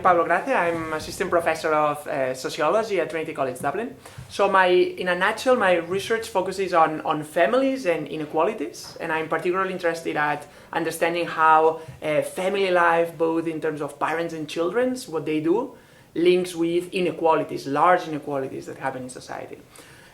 Pablo Gracia. I'm Assistant Professor of Sociology at Trinity College Dublin. So in a nutshell, my research focuses on families and inequalities, and I'm particularly interested at understanding how family life, both in terms of parents and children, what they do, links with inequalities, large inequalities that happen in society.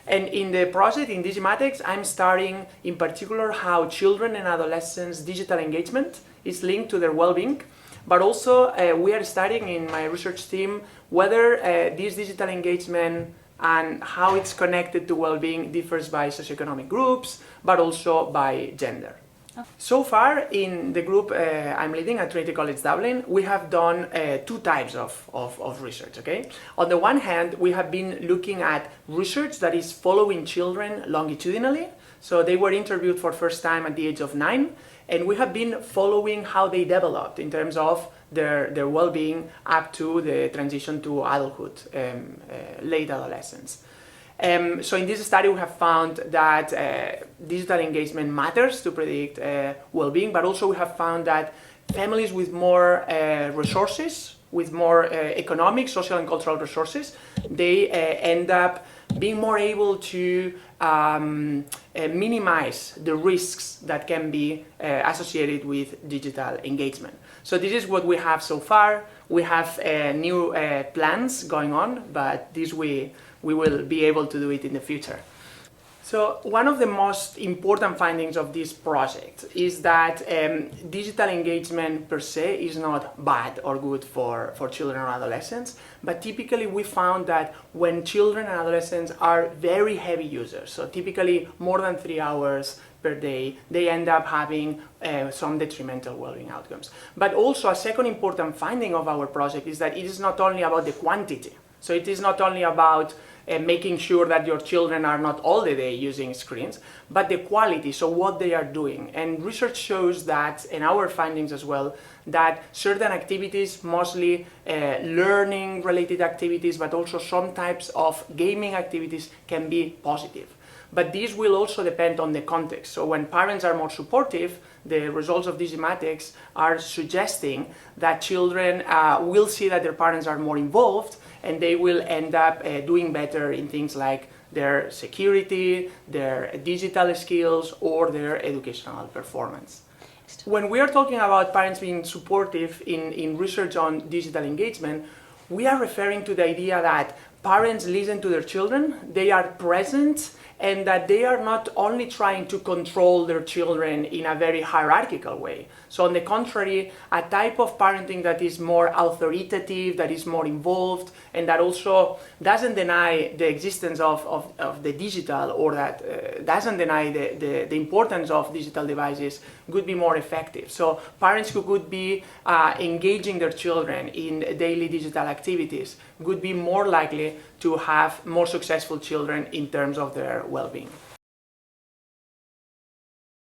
And in the project, in DIGYMATEX, I'm studying in particular how children and adolescents' digital engagement is linked to their well-being. But also, we are studying in my research team whether this digital engagement and how it's connected to well-being differs by socioeconomic groups, but also by gender. So far, in the group I'm leading at Trinity College Dublin, we have done two types of research, okay? On the one hand, we have been looking at research that is following children longitudinally. So they were interviewed for the first time at the age of 9, and we have been following how they developed in terms of their well-being up to the transition to adulthood, late adolescence. So in this study we have found that digital engagement matters to predict well-being, but also we have found that families with more resources, with more economic, social and cultural resources, they end up being more able to minimize the risks that can be associated with digital engagement. So this is what we have so far. We have new plans going on, but this we will be able to do it in the future. So one of the most important findings of this project is that digital engagement per se is not bad or good for children or adolescents, but typically we found that when children and adolescents are very heavy users, so typically more than 3 hours per day, they end up having some detrimental well-being outcomes. But also a second important finding of our project is that it is not only about the quantity. So it is not only about making sure that your children are not all the day using screens, but the quality, so what they are doing. And research shows that, and our findings as well, that certain activities, mostly learning related activities, but also some types of gaming activities can be positive. But this will also depend on the context. So when parents are more supportive, the results of DIGYMATEX are suggesting that children will see that their parents are more involved, and they will end up doing better in things like their security, their digital skills, or their educational performance. When we are talking about parents being supportive in research on digital engagement, we are referring to the idea that parents listen to their children, they are present, and that they are not only trying to control their children in a very hierarchical way. So on the contrary, a type of parenting that is more authoritative, that is more involved, and that also doesn't deny the existence of the digital, or that doesn't deny the importance of digital devices, could be more effective. So parents who could be engaging their children in daily digital activities would be more likely to have more successful children in terms of their well-being.